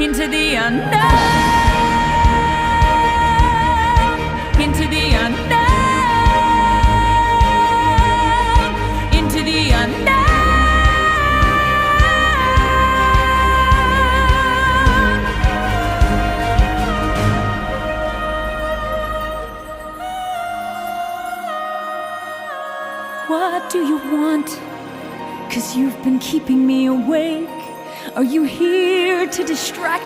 into the unknown, into the unknown, into the unknown. What do you want? 'Cause you've been keeping me awake. Are you here to distract